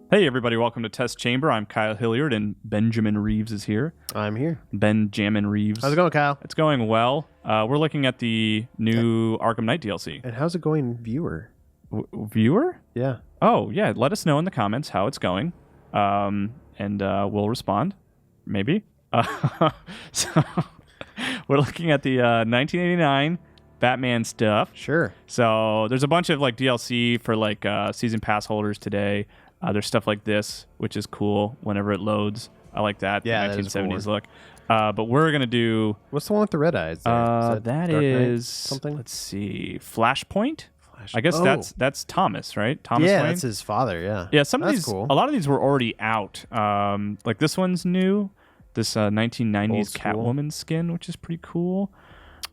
Hey everybody, welcome to Test Chamber. I'm Kyle Hilliard and Benjamin Reeves is here. I'm here. Benjamin Reeves. How's it going, Kyle? It's going well. We're looking at the new Arkham Knight DLC. And how's it going, viewer? Viewer? Yeah. Oh, yeah. Let us know in the comments how it's going. And we'll respond. Maybe. So we're looking at the 1989 Batman stuff. Sure. So there's a bunch of like DLC for like season pass holders today. There's stuff like this, which is cool whenever it loads. I like that. Yeah, the 1970s look. But we're going to do... What's the one with the red eyes there? That Dark Knight is... something? Let's see. Flashpoint? I guess that's Thomas, right? Thomas yeah, Wayne? that's his father, yeah. Yeah, some of that's these... cool. A lot of these were already out. Like this one's new. This 1990s Catwoman skin, which is pretty cool.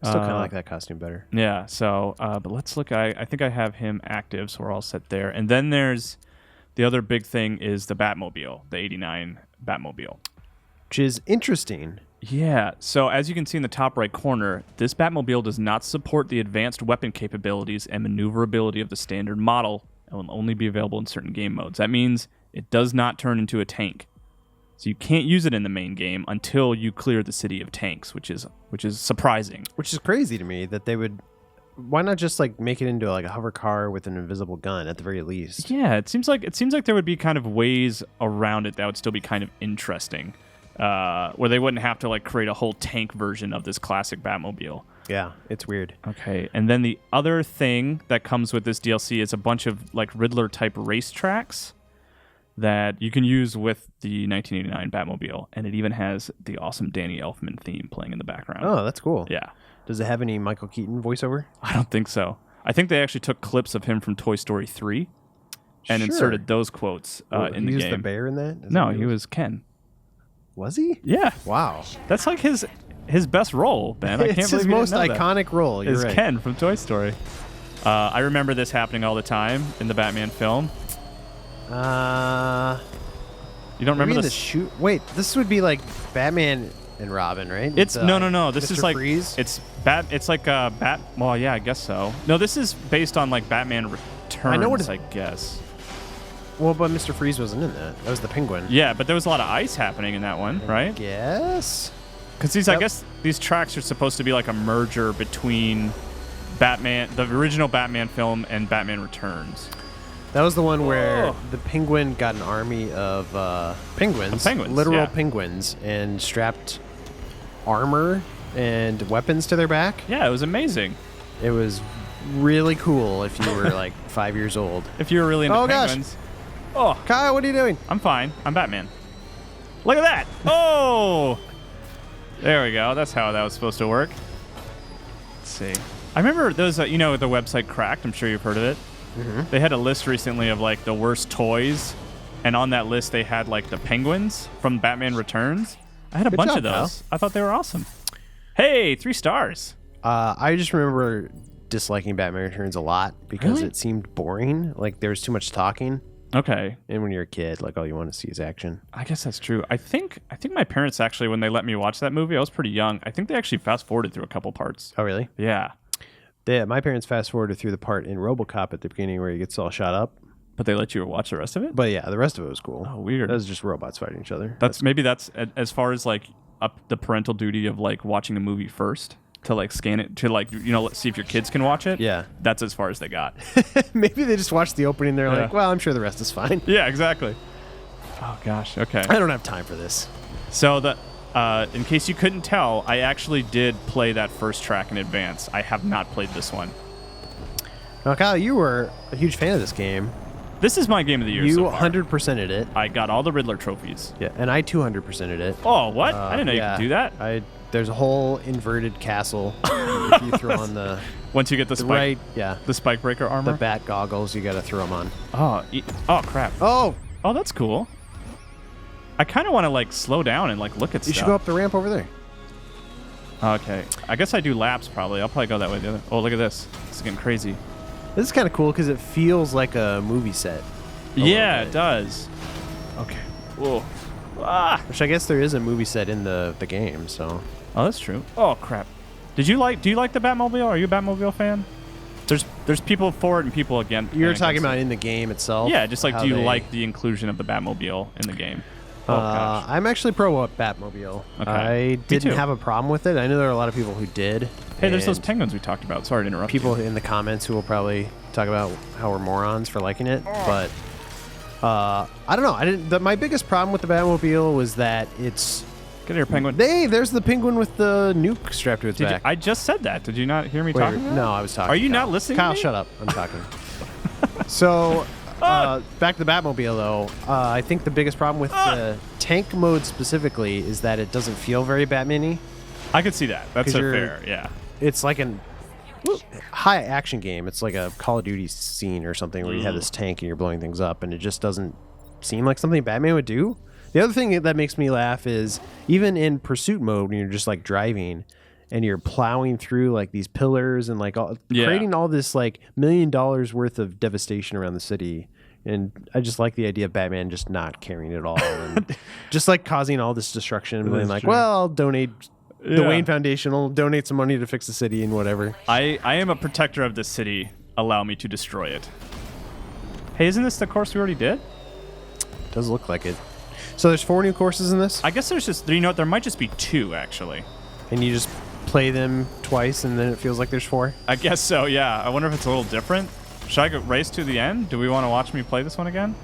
Still kind of like that costume better. Yeah, so... but let's look. I think I have him active, so we're all set there. And then there's... The other big thing is the Batmobile, the 89 Batmobile. Which is interesting. Yeah, so as you can see in the top right corner, this Batmobile does not support the advanced weapon capabilities and maneuverability of the standard model and will only be available in certain game modes. That means it does not turn into a tank. So you can't use it in the main game until you clear the city of tanks, which is surprising. Which is crazy to me that they would... Why not just like make it into like a hover car with an invisible gun at the very least? Yeah, it seems like there would be kind of ways around it that would still be kind of interesting, where they wouldn't have to like create a whole tank version of this classic Batmobile. Yeah, it's weird. Okay, and then the other thing that comes with this DLC is a bunch of like Riddler type racetracks that you can use with the 1989 Batmobile, and it even has the awesome Danny Elfman theme playing in the background. Oh, that's cool. Yeah. Does it have any Michael Keaton voiceover? I don't think so. I think they actually took clips of him from Toy Story 3 and inserted those quotes in the game. He was the bear in that? No, he was Ken. Was he? Yeah. Wow. That's like his best role, Ben. I can't It's believe his you most didn't know iconic role. You're is right. Ken from Toy Story. I remember this happening all the time in the Batman film. You don't remember this? shoot? Wait, this would be like Batman and Robin, right? It's no. This Mr. is like Freeze? It's like Bat. Well, yeah, I guess so. No, this is based on like Batman Returns. I know what I guess. Well, but Mr. Freeze wasn't in that. That was the Penguin. Yeah, but there was a lot of ice happening in that one, right? Yes. Because I guess these tracks are supposed to be like a merger between Batman, the original Batman film, and Batman Returns. That was the one where the Penguin got an army of penguins, literal penguins, and strapped armor and weapons to their back. Yeah, it was amazing. It was really cool if you were like 5 years old. If you were really into penguins. Gosh. Oh, Kyle, what are you doing? I'm fine. I'm Batman. Look at that. Oh, there we go. That's how that was supposed to work. Let's see. I remember those, the website Cracked. I'm sure you've heard of it. Mm-hmm. They had a list recently of like the worst toys, and on that list they had like the penguins from Batman Returns. I had a bunch of those. I thought they were awesome. Hey, 3 stars. I just remember disliking Batman Returns a lot because it seemed boring. Like there was too much talking. Okay. And when you're a kid, like all you want to see is action. I guess that's true. I think my parents actually, when they let me watch that movie, I was pretty young. I think they actually fast forwarded through a couple parts. Oh, really? Yeah. My parents fast forwarded through the part in RoboCop at the beginning where he gets all shot up. But they let you watch the rest of it? But yeah, the rest of it was cool. Oh, weird. That was just robots fighting each other. That's as far as like up the parental duty of like watching a movie first to like scan it to like see if your kids can watch it. Yeah. That's as far as they got. Maybe they just watched the opening. They're like, well, I'm sure the rest is fine. Yeah, exactly. Oh gosh. Okay. I don't have time for this. So in case you couldn't tell, I actually did play that first track in advance. I have not played this one. Now, Kyle, you were a huge fan of this game. This is my game of the year so far. You 100%ed it. I got all the Riddler trophies. Yeah, and I 200%ed it. Oh, what? I didn't know you could do that. There's a whole inverted castle if you throw on the... Once you get the spike, the spike breaker armor? The bat goggles, you got to throw them on. Oh, crap. Oh, that's cool. I kind of want to like slow down and like look at stuff. You should go up the ramp over there. Okay. I guess I do laps probably. I'll probably go that way. Oh, look at this. This is getting crazy. This is kind of cool because it feels like a movie set. Yeah, it does. Okay. Whoa. Ah! Which I guess there is a movie set in the game, so... Oh, that's true. Oh, crap. Do you like the Batmobile? Are you a Batmobile fan? There's people for it and people against. You're talking about in the game itself. Yeah, just like do you like the inclusion of the Batmobile in the game? I'm actually pro Batmobile. Okay. I didn't have a problem with it. I know there are a lot of people who did. Hey, there's those penguins we talked about. Sorry to interrupt. People in the comments who will probably talk about how we're morons for liking it, but I don't know. My biggest problem with the Batmobile was that it's. Get here, penguin. There's the penguin with the nuke strapped to its back. I just said that. Did you not hear me talking? No, I was talking. Are you not listening? Kyle, to me? Shut up. I'm talking. So. Back to the Batmobile, though. I think the biggest problem with the tank mode specifically is that it doesn't feel very Batman-y. I could see that. That's fair, yeah. It's like a high action game. It's like a Call of Duty scene or something where you have this tank and you're blowing things up, and it just doesn't seem like something Batman would do. The other thing that makes me laugh is even in pursuit mode when you're just like driving and you're plowing through like these pillars and like creating all this like $1 million worth of devastation around the city. And I just like the idea of Batman just not caring at all and just like causing all this destruction and being like, well, I'll donate the Wayne Foundation will donate some money to fix the city and whatever. I am a protector of this city. Allow me to destroy it. Hey, isn't this the course we already did? Does look like it. So there's 4 new courses in this? I guess there's just, you know what, there might just be 2 actually. And you just play them twice and then it feels like there's 4? I guess so, yeah. I wonder if it's a little different. Should I go race to the end? Do we want to watch me play this one again?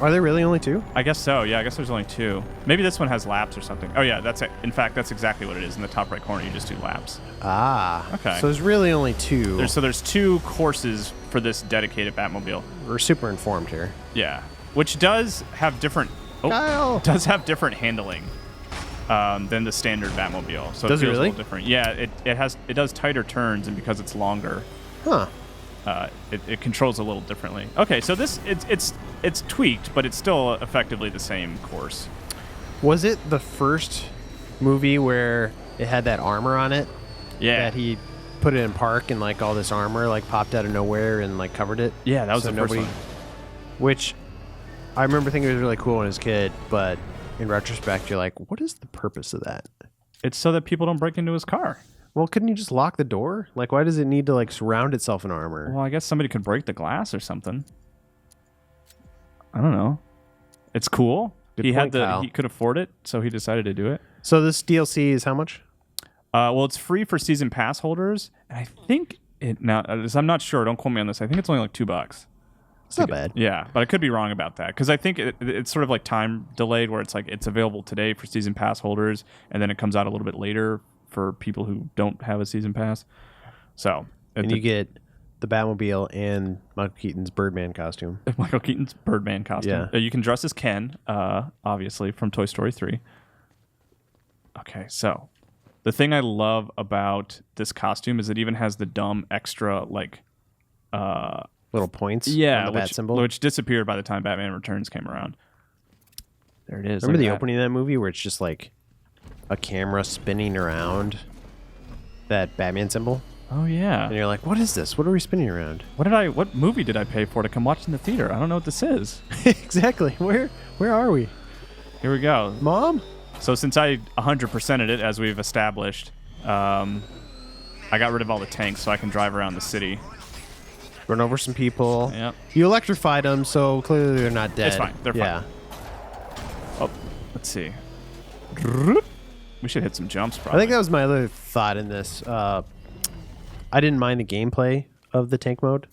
Are there really only 2? I guess so, yeah. I guess there's only 2. Maybe this one has laps or something. Oh, yeah, that's it. In fact, that's exactly what it is. In the top right corner, you just do laps. Ah. Okay. So there's really only 2. So there's 2 courses for this dedicated Batmobile. We're super informed here. Yeah. Which does have different... does have different handling than the standard Batmobile. So does it feels really? a little different. Yeah, it does tighter turns, and because it's longer... Huh. It controls a little differently. Okay, so this it's tweaked, but it's still effectively the same course. Was it the first movie where it had that armor on it? Yeah. That he put it in park and like all this armor like popped out of nowhere and like covered it? Yeah, that was the first one. Which I remember thinking it was really cool when I was a kid, but in retrospect, you're like, what is the purpose of that? It's so that people don't break into his car. Well, couldn't you just lock the door? Like, why does it need to like surround itself in armor? Well, I guess somebody could break the glass or something. I don't know. It's cool. He could afford it, so he decided to do it. So this DLC is how much? Well, it's free for season pass holders, and I think I'm not sure. Don't quote me on this. I think it's only like $2. It's not bad. Yeah, but I could be wrong about that because I think it's sort of like time delayed, where it's like it's available today for season pass holders, and then it comes out a little bit later for people who don't have a season pass. So, and you get the Batmobile and Michael Keaton's Birdman costume. Michael Keaton's Birdman costume. Yeah. You can dress as Ken, obviously from Toy Story 3. Okay, so the thing I love about this costume is it even has the dumb extra like little points. Yeah, on the bat symbol, which disappeared by the time Batman Returns came around. There it is. Remember the opening of that movie where it's just like a camera spinning around that Batman symbol? Oh yeah. And you're like, what is this? What are we spinning around? What movie did I pay for to come watch in the theater? I don't know what this is. Exactly. Where are we? Here we go. Mom? So since I 100%ed it, as we've established, I got rid of all the tanks so I can drive around the city. Run over some people. Yep. You electrified them, so clearly they're not dead. It's fine. They're fine. Oh, let's see. We should hit some jumps, probably. I think that was my other thought in this. I didn't mind the gameplay of the tank mode,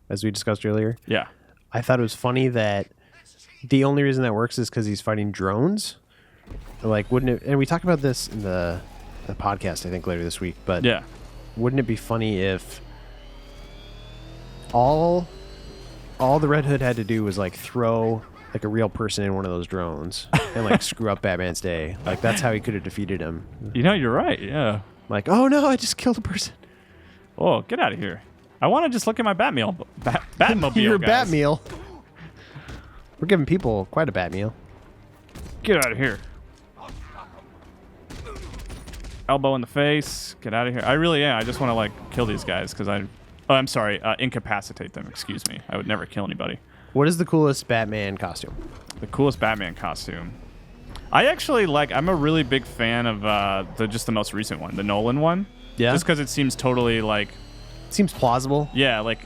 as we discussed earlier. Yeah. I thought it was funny that the only reason that works is because he's fighting drones. Like, wouldn't it? And we talked about this in the podcast, I think, later this week. But yeah, wouldn't it be funny if all the Red Hood had to do was like throw like a real person in one of those drones and like screw up Batman's day? Like that's how he could have defeated him. You know, you're right. Yeah. Like, oh no, I just killed a person. Oh, get out of here! I want to just look at my Batmobile. Batmobile. Your guys. Batmobile. We're giving people quite a Batmobile. Get out of here! Elbow in the face. Get out of here! I really am. I just want to like kill these guys because I'm sorry. Incapacitate them. Excuse me. I would never kill anybody. What is the coolest Batman costume? The coolest Batman costume. I actually like. I'm a really big fan of the most recent one, the Nolan one. Yeah. Just because it seems totally like seems plausible. Yeah, like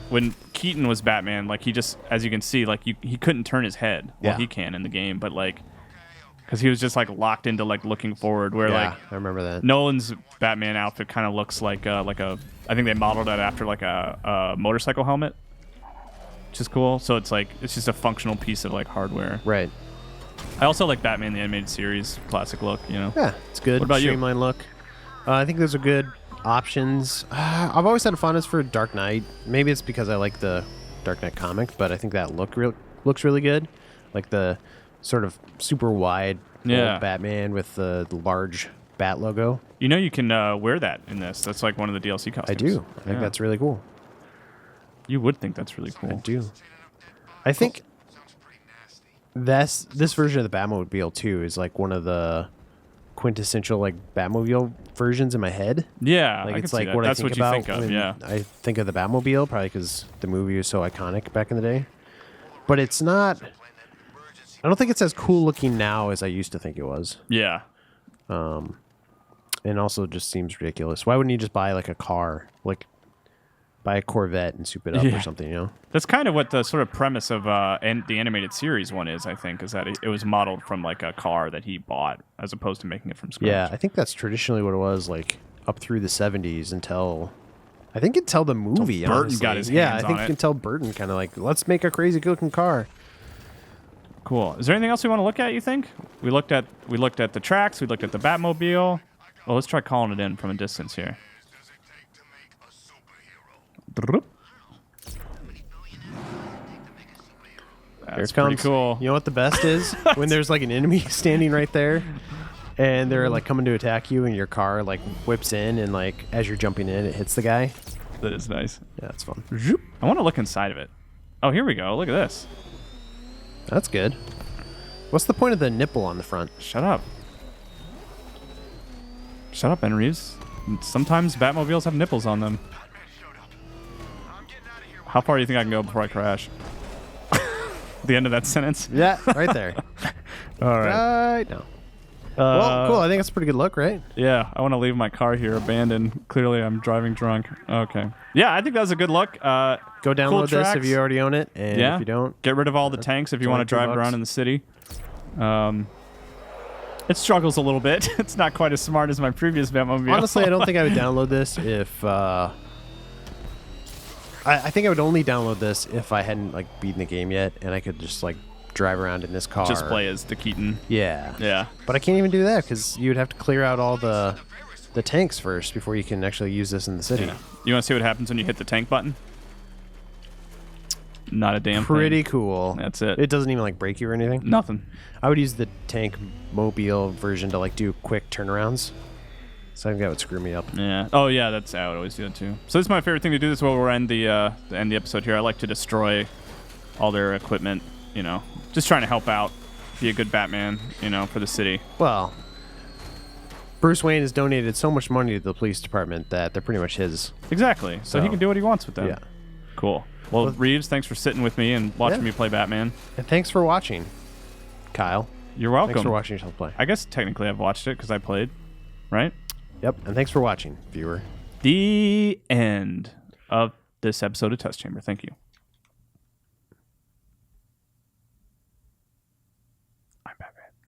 when Keaton was Batman, like he just, as you can see, like he couldn't turn his head. Well, he can in the game, but like because he was just like locked into like looking forward. Where like I remember that. Nolan's Batman outfit kind of looks like a I think they modeled it after like a motorcycle helmet, which is cool. So it's like it's just a functional piece of like hardware. Right. I also like Batman the Animated Series, classic look. You know. Yeah, it's good. What about Streamlined look. I think those are good options. I've always had a fondness for Dark Knight. Maybe it's because I like the Dark Knight comic, but I think that looks really good. Like the sort of super wide Batman with the large bat logo. You know, you can wear that in this. That's like one of the DLC costumes. I do. I think that's really cool. You would think that's really cool. I do. I think this version of the Batmobile too is like one of the quintessential like Batmobile versions in my head. Yeah, like I it's can like see that. what That's I think what you about think of. when Yeah, I think of the Batmobile probably because the movie was so iconic back in the day. But it's not. I don't think it's as cool looking now as I used to think it was. Yeah. And also just seems ridiculous. Why wouldn't you just buy like a car, like buy a Corvette and soup it up or something? You know. That's kind of what the sort of premise of the animated series one is. I think is that it was modeled from like a car that he bought as opposed to making it from scratch. Yeah, I think that's traditionally what it was like up through the 70s until the movie. Burton honestly. got his yeah, hands I think on it. until Burton kind of like let's make a crazy looking car. Cool. Is there anything else we want to look at? You think we looked at the tracks. We looked at the Batmobile. Well, let's try calling it in from a distance here. Here That's it comes. pretty cool. You know what the best is? When there's like an enemy standing right there and they're like coming to attack you and your car like whips in and like as you're jumping in it hits the guy. That is nice. Yeah, that's fun. I want to look inside of it. Oh, here we go. Look at this. That's good. What's the point of the nipple on the front? Shut up. Shut up, Ben Reeves. Sometimes Batmobiles have nipples on them. How far do you think I can go before I crash? The end of that sentence? Yeah, right there. All right. Right now. Well, cool. I think it's a pretty good look, right? Yeah, I want to leave my car here abandoned. Clearly, I'm driving drunk. Okay. Yeah, I think that was a good look. Go download cool this tracks. if you already own it, and if you don't, get rid of all the tanks if you want to drive $22. around in the city. It struggles a little bit. It's not quite as smart as my previous Batmobile. honestly, I don't think I would download this if. I think I would only download this if I hadn't like beaten the game yet, and I could just like drive around in this car. Just play as the Keaton. Yeah. Yeah. But I can't even do that because you would have to clear out all the tanks first before you can actually use this in the city. Yeah. You want to see what happens when you hit the tank button? Not a damn Pretty thing. cool. That's it. It doesn't even like break you or anything. Nothing. I would use the tank mobile version to like do quick turnarounds. So I think that would screw me up. Yeah. Oh yeah, that's I would always do that too. So this is my favorite thing to do. This is where we'll end the episode here. I like to destroy all their equipment. You know, just trying to help out, be a good Batman. You know, for the city. Well, Bruce Wayne has donated so much money to the police department that they're pretty much his. Exactly. So he can do what he wants with them. Yeah. Cool. Well, Reeves, thanks for sitting with me and watching me play Batman. And thanks for watching, Kyle. You're welcome. Thanks for watching yourself play. I guess technically I've watched it because I played, right? Yep. And thanks for watching, viewer. The end of this episode of Test Chamber. Thank you.